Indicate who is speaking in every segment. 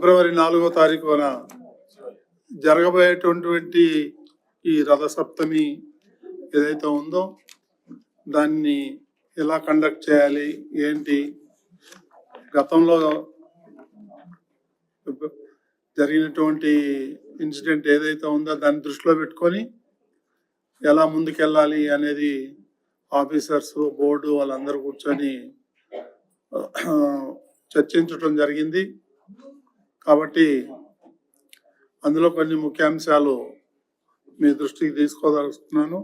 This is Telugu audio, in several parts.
Speaker 1: ఫిబ్రవరి 4వ తారీఖున జరగబోయేటువంటి ఈ రథసప్తమి ఏదైతే ఉందో దాన్ని ఎలా కండక్ట్ చేయాలి ఏంటి, గతంలో జరిగినటువంటి ఇన్సిడెంట్ ఏదైతే ఉందో దాన్ని దృష్టిలో పెట్టుకొని ఎలా ముందుకెళ్ళాలి అనేది ఆఫీసర్స్, బోర్డు వాళ్ళందరూ కూర్చొని చర్చించడం జరిగింది. కాబట్టి అందులో కొన్ని ముఖ్యాంశాలు మీ దృష్టికి తీసుకోదలుచుకున్నాను.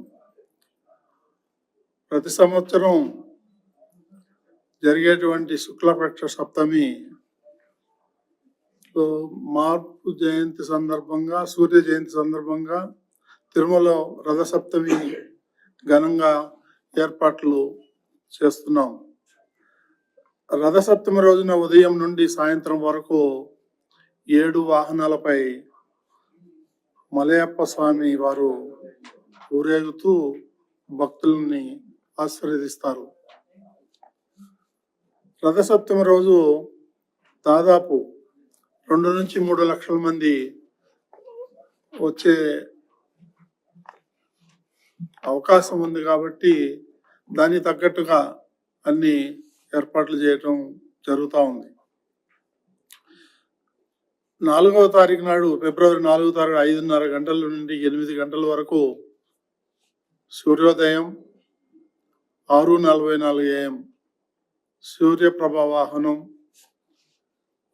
Speaker 1: ప్రతి సంవత్సరం జరిగేటువంటి శుక్లపక్ష సప్తమి మార్పు జయంతి సందర్భంగా, సూర్య జయంతి సందర్భంగా తిరుమల రథసప్తమి ఘనంగా ఏర్పాట్లు చేస్తున్నాం. రథసప్తమి రోజున ఉదయం నుండి సాయంత్రం వరకు 7 వాహనాలపై మలయప్ప స్వామి వారు ఊరేగుతూ భక్తుల్ని ఆశీర్వదిస్తారు. రథసప్తమి రోజు దాదాపు 2 నుంచి 3 లక్షల మంది వచ్చే అవకాశం ఉంది. కాబట్టి దానికి తగ్గట్టుగా అన్ని ఏర్పాట్లు చేయటం జరుగుతూ ఉంది. 4వ తారీఖు నాడు, ఫిబ్రవరి 4వ తారీఖు 5:30 గంటల నుండి 8 గంటల వరకు సూర్యోదయం, 6:44 AM సూర్యప్రభ వాహనం,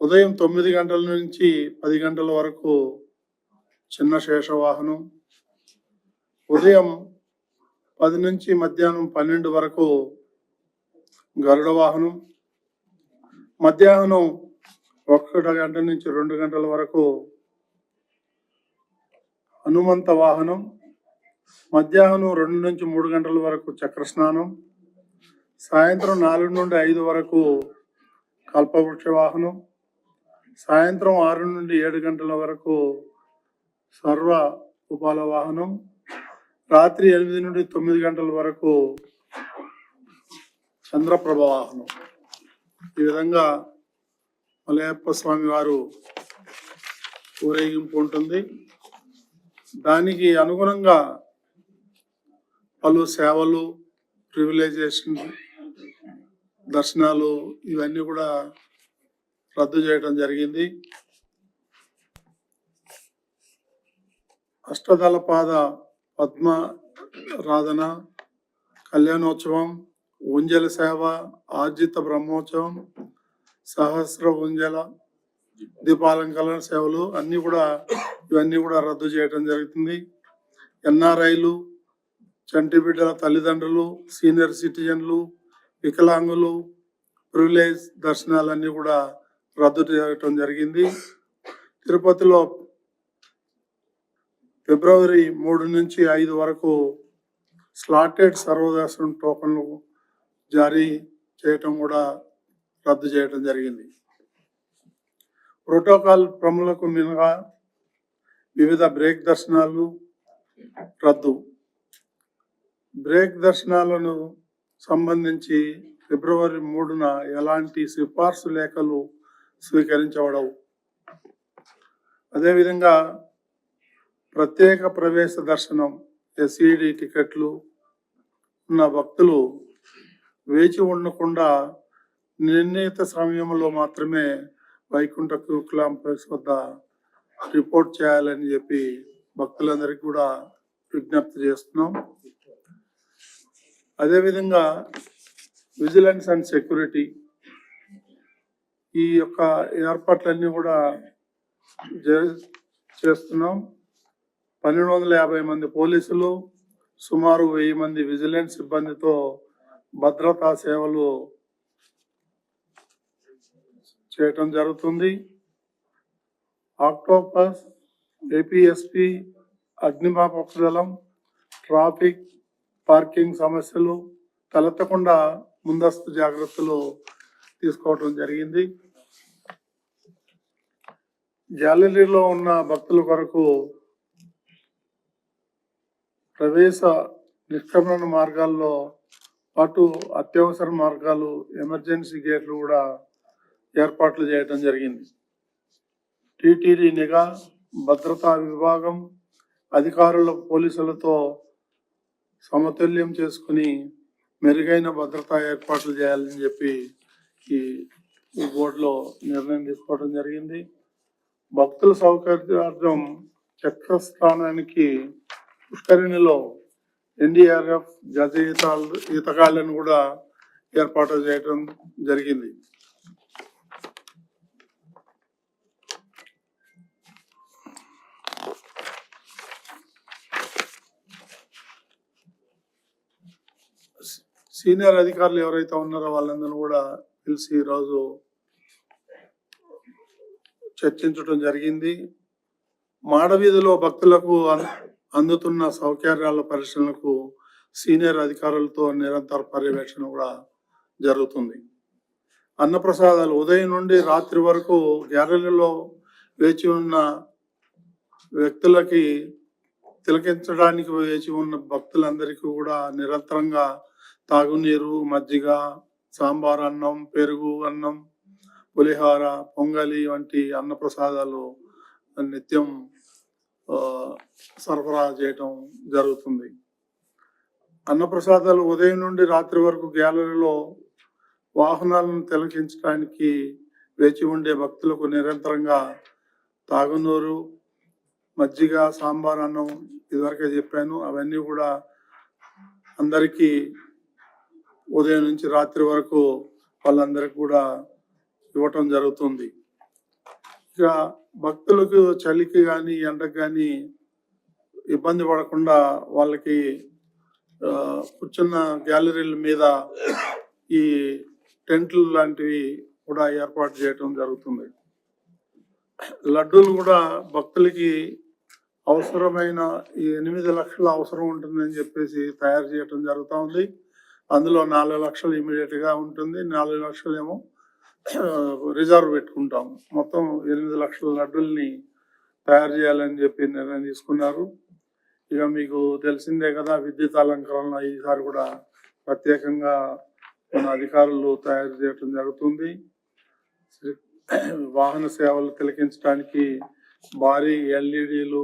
Speaker 1: ఉదయం 9 గంటల నుంచి 10 గంటల వరకు చిన్న శేషవాహనం, ఉదయం 10 నుంచి మధ్యాహ్నం 12 వరకు గరుడ వాహనం, మధ్యాహ్నం 1 గంట నుంచి 2 గంటల వరకు హనుమంత వాహనం, మధ్యాహ్నం 2 నుంచి 3 గంటల వరకు చక్రస్నానం, సాయంత్రం 4 నుండి 5 వరకు కల్పవృక్ష వాహనం, సాయంత్రం 6 నుండి 7 గంటల వరకు సర్వ ఉపాల వాహనం, రాత్రి 8 నుండి 9 గంటల వరకు చంద్రప్రభ వాహనం. ఈ విధంగా మలయప్ప స్వామి వారు ఊరేగింపు ఉంటుంది. దానికి అనుగుణంగా పలు సేవలు, ప్రివిలైజేషన్, దర్శనాలు ఇవన్నీ కూడా రద్దు చేయడం జరిగింది. అష్టదళ పాద పద్మారాధన, కళ్యాణోత్సవం, ఉంజల సేవ, ఆర్జిత బ్రహ్మోత్సవం, సహస్ర ఉంజల దీపాలంకరణ సేవలు ఇవన్నీ కూడా రద్దు చేయడం జరుగుతుంది. ఎన్ఆర్ఐలు, చంటి బిడ్డల తల్లిదండ్రులు, సీనియర్ సిటిజన్లు, వికలాంగులు, ప్రివిలేజ్ దర్శనాలన్నీ కూడా రద్దు చేయడం జరిగింది. తిరుపతిలో ఫిబ్రవరి 3 నుంచి 5 వరకు స్లాటెడ్ సర్వదర్శనం టోకన్లు జారీ చేయటం కూడా రద్దు చేయడం జరిగింది. ప్రోటోకాల్ ప్రముఖులకు మినహా వివిధ బ్రేక్ దర్శనాలు రద్దు. బ్రేక్ దర్శనాలను సంబంధించి ఫిబ్రవరి 3న ఎలాంటి సిఫార్సు లేఖలు స్వీకరించబడవు. అదేవిధంగా ప్రత్యేక ప్రవేశ దర్శనం, ఎస్ఈడి టికెట్లు ఉన్న భక్తులు వేచి ఉండకుండా నిర్ణీత సమయంలో మాత్రమే వైకుంఠ క్యూ కాంప్లెక్స్ వద్ద రిపోర్ట్ చేయాలని చెప్పి భక్తులందరికీ కూడా విజ్ఞప్తి చేస్తున్నాం. అదేవిధంగా విజిలెన్స్ అండ్ సెక్యూరిటీ ఈ యొక్క ఏర్పాట్లన్నీ కూడా చేస్తున్నాం. 1250 మంది పోలీసులు, సుమారు 1000 మంది విజిలెన్స్ సిబ్బందితో భద్రతా సేవలు చేయటం జరుగుతుంది. ఆక్టోపస్, ఏపీఎస్పీ, అగ్నిమాపక దళం, ట్రాఫిక్, పార్కింగ్ సమస్యలు తలెత్తకుండా ముందస్తు జాగ్రత్తలు తీసుకోవటం జరిగింది. గ్యాలరీలో ఉన్న భక్తుల కొరకు ప్రవేశ నిష్క్రమణ మార్గాల్లో పాటు అత్యవసర మార్గాలు, ఎమర్జెన్సీ గేట్లు కూడా ఏర్పాట్లు చేయడం జరిగింది. టీటీడీ నిఘా భద్రతా విభాగం అధికారుల పోలీసులతో సమతుల్యం చేసుకుని మెరుగైన భద్రతా ఏర్పాట్లు చేయాలని చెప్పి ఈ బోర్డులో నిర్ణయం తీసుకోవడం జరిగింది. భక్తుల సౌకర్యార్థం చక్రస్నానానికి పుష్కరిణిలో ఎన్డీఆర్ఎఫ్ జత ఈతగాళ్లను కూడా ఏర్పాటు చేయడం జరిగింది. సీనియర్ అధికారులు ఎవరైతే ఉన్నారో వాళ్ళందరూ కూడా పిలిచి ఈరోజు చర్చించడం జరిగింది. మాడవీధిలో భక్తులకు అందుతున్న సౌకర్యాల పరిశీలనకు సీనియర్ అధికారులతో నిరంతర పర్యవేక్షణ కూడా జరుగుతుంది. అన్నప్రసాదాలు ఉదయం నుండి రాత్రి వరకు గ్యాలరీలో వేచి ఉన్న వ్యక్తులకి తిలకించడానికి వేచి ఉన్న భక్తులందరికీ కూడా నిరంతరంగా తాగునీరు, మజ్జిగ, సాంబార్ అన్నం, పెరుగు అన్నం, పులిహోర, పొంగలి వంటి అన్నప్రసాదాలు నిత్యం సరఫరా చేయటం జరుగుతుంది. అన్నప్రసాదాలు ఉదయం నుండి రాత్రి వరకు గ్యాలరీలో వాహనాలను తిలకించడానికి వేచి ఉండే భక్తులకు నిరంతరంగా తాగునీరు, మజ్జిగ, సాంబార్ అన్నం ఇదివరకే చెప్పాను, అవన్నీ కూడా అందరికీ ఉదయం నుంచి రాత్రి వరకు వాళ్ళందరికీ కూడా ఇవ్వటం జరుగుతుంది. ఇక భక్తులకు చలికి కానీ ఎండకు కానీ ఇబ్బంది పడకుండా వాళ్ళకి కూర్చున్న గ్యాలరీల మీద ఈ టెంట్లు లాంటివి కూడా ఏర్పాటు చేయటం జరుగుతుంది. లడ్డూలు కూడా భక్తులకి అవసరమైన ఈ 8 లక్షల అవసరం ఉంటుందని చెప్పేసి తయారు చేయటం జరుగుతూ ఉంది. అందులో 4 లక్షలు ఇమీడియట్ గా ఉంటుంది, 4 లక్షలు ఏమో రిజర్వ్ పెట్టుకుంటాం. మొత్తం 8 లక్షల లడ్డుల్ని తయారు చేయాలని చెప్పి నిర్ణయం తీసుకున్నారు. ఇక మీకు తెలిసిందే కదా, విద్యుత్ అలంకరణ ఈసారి కూడా ప్రత్యేకంగా మన అధికారులు తయారు చేయటం జరుగుతుంది. వాహన సేవలు తిలకించడానికి భారీ ఎల్ఈడీలు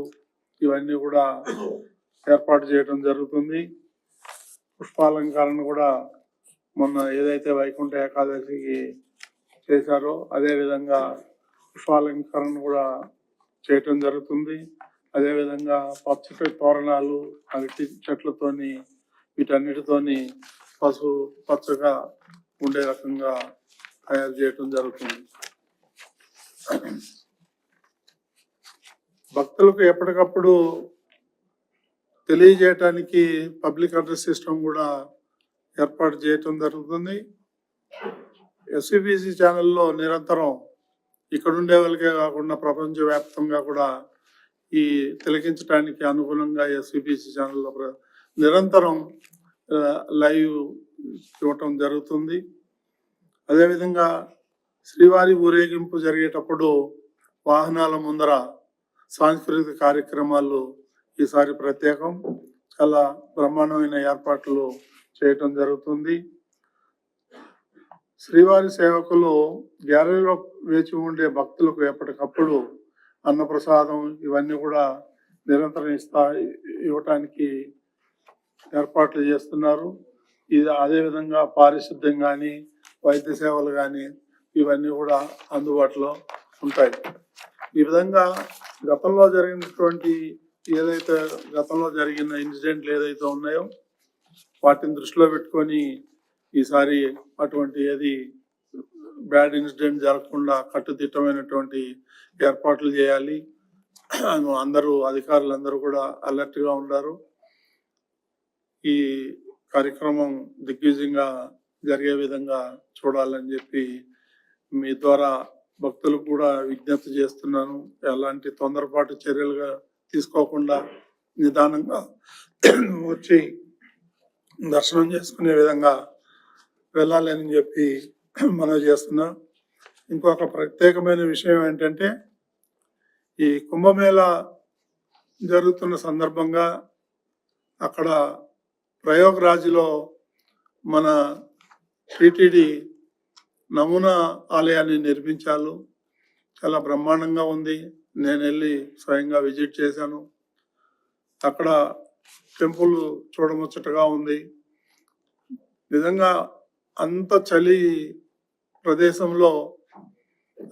Speaker 1: ఇవన్నీ కూడా ఏర్పాటు చేయడం జరుగుతుంది. పుష్పాలంకరణ కూడా మొన్న ఏదైతే వైకుంఠ ఏకాదశికి చేశారో అదే విధంగా పుష్పాలంకరణ కూడా చేయటం జరుగుతుంది. అదేవిధంగా పచ్చటి తోరణాలు, అరటి చెట్లతోని వీటన్నిటితోని పసుపు పచ్చగా ఉండే రకంగా తయారు చేయటం జరుగుతుంది. భక్తులకు ఎప్పటికప్పుడు తెలియజేయటానికి పబ్లిక్ అడ్రస్ సిస్టమ్ కూడా ఏర్పాటు చేయటం జరుగుతుంది. ఎస్విబిసి ఛానల్లో నిరంతరం ఇక్కడ ఉండే వాళ్ళకే కాకుండా ప్రపంచవ్యాప్తంగా కూడా ఈ తిలకించడానికి అనుగుణంగా ఎస్విబిసి ఛానల్లో నిరంతరం లైవ్ ఇవ్వటం జరుగుతుంది. అదేవిధంగా శ్రీవారి ఊరేగింపు జరిగేటప్పుడు వాహనాల ముందర సాంస్కృతిక కార్యక్రమాలు ఈసారి ప్రత్యేకం, చాలా బ్రహ్మాండమైన ఏర్పాట్లు చేయటం జరుగుతుంది. శ్రీవారి సేవకులు గ్యాలరీలో వేచి ఉండే భక్తులకు ఎప్పటికప్పుడు అన్నప్రసాదం ఇవన్నీ కూడా నిరంతరం ఇవ్వటానికి ఏర్పాట్లు చేస్తున్నారు. ఇది అదేవిధంగా పారిశుద్ధ్యం కానీ వైద్య సేవలు కానీ ఇవన్నీ కూడా అందుబాటులో ఉంటాయి. ఈ విధంగా గతంలో జరిగిన ఇన్సిడెంట్లు ఏదైతే ఉన్నాయో వాటిని దృష్టిలో పెట్టుకొని ఈసారి అటువంటి ఏది బ్యాడ్ ఇన్సిడెంట్ జరగకుండా కట్టుదిట్టమైనటువంటి ఏర్పాట్లు చేయాలి. అధికారులందరూ కూడా అలర్ట్గా ఉన్నారు. ఈ కార్యక్రమం దిగ్విజయంగా జరిగే విధంగా చూడాలని చెప్పి మీ ద్వారా భక్తులకు కూడా విజ్ఞప్తి చేస్తున్నాను. ఎలాంటి తొందరపాటు చర్యలుగా తీసుకోకుండా నిదానంగా వచ్చి దర్శనం చేసుకునే విధంగా వెళ్ళాలని చెప్పి మనవి చేస్తున్నా. ఇంకొక ప్రత్యేకమైన విషయం ఏంటంటే, ఈ కుంభమేళ జరుగుతున్న సందర్భంగా అక్కడ ప్రయాగ్రాజ్లో మన టీటీడీ నమూనా ఆలయాన్ని నిర్మించాలి. చాలా బ్రహ్మాండంగా ఉంది. నేను వెళ్ళి స్వయంగా విజిట్ చేశాను. అక్కడ టెంపుల్ చూడముచ్చటగా ఉంది. నిజంగా అంత చలి ప్రదేశంలో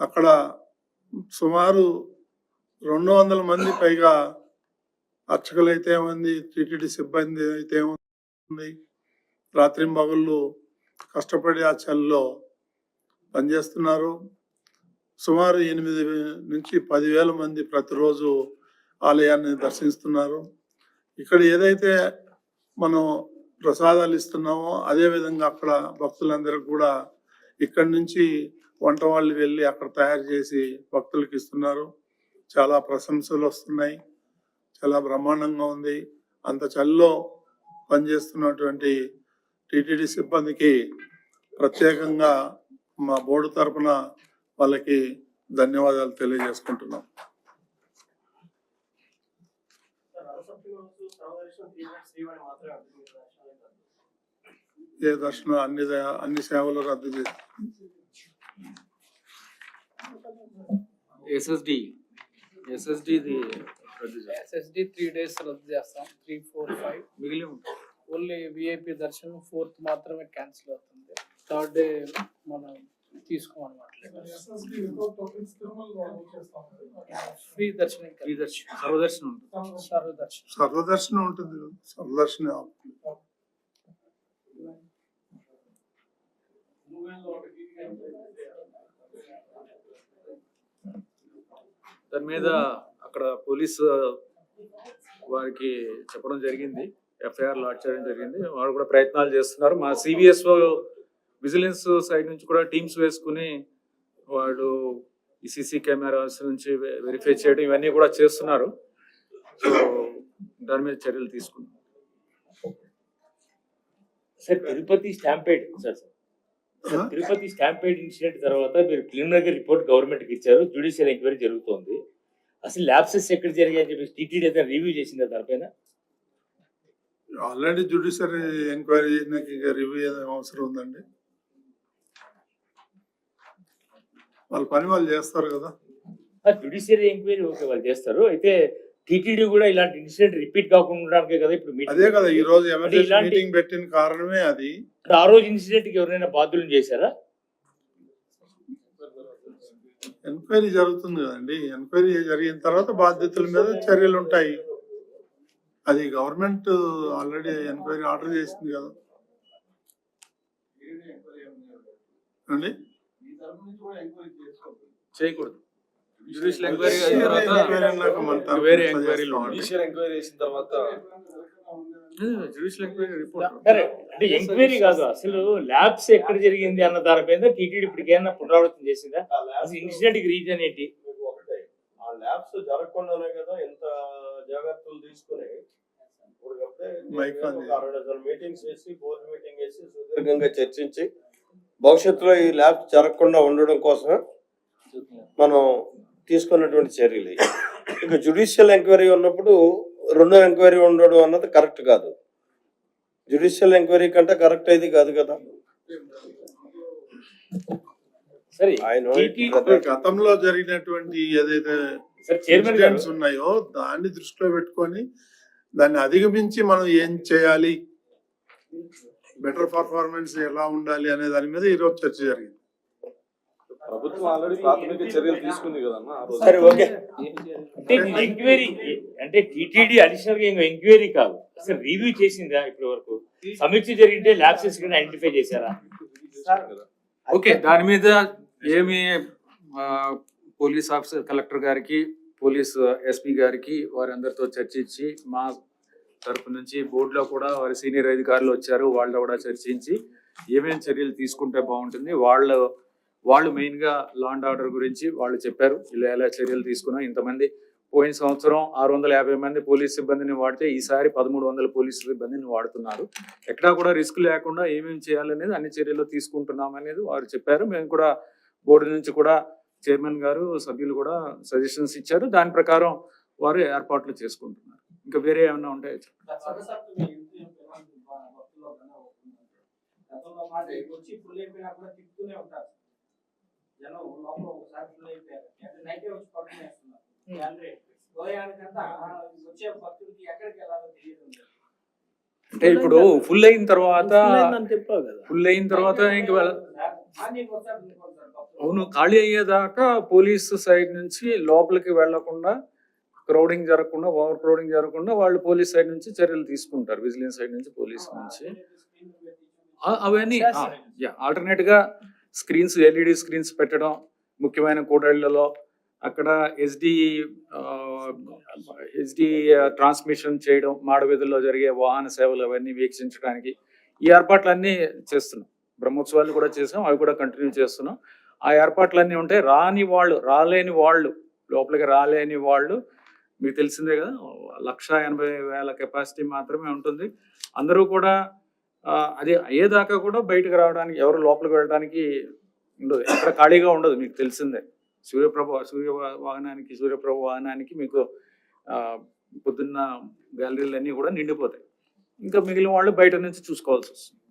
Speaker 1: అక్కడ సుమారు 200 మంది పైగా అర్చకులైతే ఉంది, టీటీడీ సిబ్బంది అయితే ఉంది. రాత్రింబగళ్ళు కష్టపడి ఆ చలిలో పనిచేస్తున్నారు. సుమారు 8 నుంచి 10,000 మంది ప్రతిరోజు ఆలయాన్ని దర్శిస్తున్నారు. ఇక్కడ ఏదైతే మనం ప్రసాదాలు ఇస్తున్నామో అదే విధంగా అక్కడ భక్తులందరికీ కూడా ఇక్కడి నుంచి వంట వాళ్ళు వెళ్ళి అక్కడ తయారు చేసి భక్తులకు ఇస్తున్నారు. చాలా ప్రశంసలు వస్తున్నాయి. చాలా బ్రహ్మాండంగా ఉంది. అంత చలిలో పనిచేస్తున్నటువంటి టీటీడీ సిబ్బందికి ప్రత్యేకంగా మా బోర్డు తరపున వాళ్ళకి ధన్యవాదాలు తెలియజేసుకుంటున్నాం. ఏ దర్శనం అన్ని సేవలు రద్దు చేసి
Speaker 2: ఎస్ఎస్డి
Speaker 3: 3 days రద్దు చేస్తాం. 3, 4, 5
Speaker 2: మిగిలి ఉంటుంది.
Speaker 3: ఓన్లీ విఐపి దర్శనం 4th మాత్రమే క్యాన్సిల్ అవుతుంది. 3rd డే మనం తీసుకోమన్నమాట. ఫ్రీ దర్శనం
Speaker 2: సర్వదర్శనం ఉంటుంది.
Speaker 1: సర్వదర్శనం ఉంటుంది. సర్వదర్శనం
Speaker 2: దాని మీద అక్కడ పోలీసు వారికి చెప్పడం జరిగింది, ఎఫ్ఐఆర్ లాడ్జ్ చేయడం జరిగింది. వాళ్ళు కూడా ప్రయత్నాలు చేస్తున్నారు. మా సివిఎస్ఓ విజిలెన్స్ సైడ్ నుంచి కూడా టీమ్స్ వేసుకుని వాళ్ళు ఈ సీసీ కెమెరాస్ నుంచి వెరిఫై చేయడం ఇవన్నీ కూడా చేస్తున్నారు. సో దాని మీద చర్యలు తీసుకున్నాం.
Speaker 4: Sir Tirupati stampede Tirupati stampede incident తర్వాత మీరు ప్రిలిమినరీ రిపోర్ట్ గవర్నమెంట్కి ఇచ్చారు. జ్యుడిషియల్ ఎంక్వైరీ జరుగుతోంది. అసలు ల్యాప్సెస్ ఎక్కడ జరిగాయని చెప్పి టీటీడీ అయితే రివ్యూ చేసిందా దానిపైన?
Speaker 1: ఆల్రెడీ జ్యుడిషియల్ ఎంక్వైరీ చేయడానికి రివ్యూ అవసరం ఉందండి. వాళ్ళ పని వాళ్ళు చేస్తారు కదా.
Speaker 4: జ్యుడిషియల్ ఎంక్వైరీ ఓకే వాళ్ళు చేస్తారు. అయితే టీటీడీ కూడా ఇలాంటి ఇన్సిడెంట్ రిపీట్ కాకుండా ఉండడానికే కదా ఇప్పుడు
Speaker 1: అదే కదా ఈ రోజు ఎమర్జెన్సీ మీటింగ్ పెట్టిన కారణమే అది.
Speaker 4: ఆ రోజు ఇన్సిడెంట్ కి ఎవరైనా బాధ్యులను చేశారా?
Speaker 1: ఎంక్వైరీ జరుగుతుంది కదండి. ఎంక్వైరీ జరిగిన తర్వాత బాధ్యతల మీద చర్యలు ఉంటాయి. అది గవర్నమెంట్ ఆల్రెడీ ఎంక్వైరీ ఆర్డర్ చేసింది కదా అండి.
Speaker 2: చేయకూడదు. జ్యుడిషియల్ ఎంక్వైరీ అయిన తర్వాత వేరే ఎంక్వైరీలు జ్యుడిషియల్ ఎంక్వైరీ చేసిన తర్వాత జ్యుడిషియల్ ఎంక్వైరీ రిపోర్ట్
Speaker 4: అంటే ఎంక్వైరీ కాదు, అసలు ల్యాబ్స్ ఎక్కడ జరిగింది అన్న దానిపైన టీటీడీ ఇప్పటికైనా పునరావృతం చేసిందా? అసలు ఇన్సిడెంట్ కి రీజన్ ఏంటి?
Speaker 5: ఆ ల్యాబ్స్ జరగకుండానే కదా ఎంత జాగ్రత్తలు తీసుకుని మీటింగ్స్ చేసి బోర్డు మీటింగ్ చేసి సుదీర్ఘంగా చర్చించి భవిష్యత్తులో ఈ ల్యాబ్స్ జరగకుండా ఉండడం కోసం మనం తీసుకున్నటువంటి చర్యలు. ఇక జ్యుడిషియల్ ఎంక్వైరీ ఉన్నప్పుడు రెండో ఎంక్వైరీ ఉండడం అన్నది కరెక్ట్ కాదు. జ్యుడిషియల్ ఎంక్వైరీ కంటే కరెక్ట్ అయితే కాదు కదా.
Speaker 4: సరే
Speaker 1: గతంలో జరిగినటువంటి ఏదైతే ఉన్నాయో దాన్ని దృష్టిలో పెట్టుకొని దాన్ని అధిగమించి మనం ఏం చేయాలి, బెటర్ పర్ఫార్మెన్స్ ఎలా ఉండాలి అనే దాని మీద ఈరోజు చర్చ జరిగింది.
Speaker 5: ప్రభుత్వం ఆల్రెడీ ప్రాథమిక చర్యలు తీసుకుంది కదన్నా.
Speaker 4: సరే ఓకే. అంటే ఎంక్వైరీ అంటే టీటీడీ అడిషనల్ గా ఎంక్వైరీ కాదు, అసలు రివ్యూ చేసిందా ఇప్పటి వరకు? సమీక్ష జరిగితే ల్యాబ్సెస్ కింద ఐడెంటిఫై చేశారా?
Speaker 2: ఓకే, దాని మీద ఏమి పోలీస్ ఆఫీసర్ కలెక్టర్ గారికి, పోలీస్ ఎస్పీ గారికి వారందరితో చర్చించి మా తరపు నుంచి బోర్డులో కూడా వారి సీనియర్ అధికారులు వచ్చారు, వాళ్ళతో కూడా చర్చించి ఏమేమి చర్యలు తీసుకుంటే బాగుంటుంది, వాళ్ళు మెయిన్గా లా అండ్ ఆర్డర్ గురించి వాళ్ళు చెప్పారు. ఇలా ఎలా చర్యలు తీసుకున్నాం, ఇంతమంది పోయిన సంవత్సరం 650 మంది పోలీస్ సిబ్బందిని వాడితే ఈసారి 1300 పోలీస్ సిబ్బందిని వాడుతున్నారు. ఎక్కడా కూడా రిస్క్ లేకుండా ఏమేమి చేయాలనేది అన్ని చర్యలు తీసుకుంటున్నాం అనేది వారు చెప్పారు. మేము కూడా బోర్డు నుంచి కూడా చైర్మన్ గారు, సభ్యులు కూడా సజెషన్స్ ఇచ్చారు. దాని ప్రకారం వారు ఏర్పాట్లు చేసుకుంటున్నారు. ఇంకా వేరే ఏమైనా ఉంటాయో
Speaker 6: జనం లోపల ఒకసారి ఫుల్ అయిపోయారు. నైటే వచ్చి పడుకునేస్తున్నారు. గ్యాలరీ ఉదయానికంతా వచ్చే భక్తులకి ఎక్కడికి వెళ్ళాలో తెలియదు.
Speaker 2: అంటే ఇప్పుడు ఫుల్ అయిన తర్వాత
Speaker 3: చెప్పావు కదా.
Speaker 2: ఫుల్ అయిన తర్వాత ఇంక
Speaker 6: మార్నింగ్ వస్తారు సార్.
Speaker 2: అవును, ఖాళీ అయ్యేదాకా పోలీసు సైడ్ నుంచి లోపలికి వెళ్లకుండా, క్రౌడింగ్ జరగకుండా, ఓవర్ క్రౌడింగ్ జరగకుండా వాళ్ళు పోలీస్ సైడ్ నుంచి చర్యలు తీసుకుంటారు. విజిలెన్స్ సైడ్ నుంచి, పోలీస్ నుంచి అవన్నీ ఆల్టర్నేట్ గా స్క్రీన్స్, ఎల్ఈడి స్క్రీన్స్ పెట్టడం, ముఖ్యమైన కూడళ్లలో అక్కడ హెచ్డి ట్రాన్స్మిషన్ చేయడం, మాడవీధుల్లో జరిగే వాహన సేవలు అవన్నీ వీక్షించడానికి ఈ ఏర్పాట్లన్నీ చేస్తున్నాం. బ్రహ్మోత్సవాలు కూడా చేసాం, అవి కూడా కంటిన్యూ చేస్తున్నాం. ఆ ఏర్పాట్లన్నీ ఉంటాయి. రాలేని వాళ్ళు లోపలికి రాలేని వాళ్ళు మీకు తెలిసిందే కదా, 1,80,000 కెపాసిటీ మాత్రమే ఉంటుంది. అందరూ కూడా అది అయ్యేదాకా కూడా బయటకు రావడానికి, ఎవరు లోపలికి వెళ్ళడానికి ఉండదు, ఎక్కడ ఖాళీగా ఉండదు. మీకు తెలిసిందే, సూర్యప్రభ వాహనానికి మీకు పొద్దున్న గ్యాలరీలన్నీ కూడా నిండిపోతాయి. ఇంకా మిగిలిన వాళ్ళు బయట నుంచి చూసుకోవాల్సి వస్తుంది.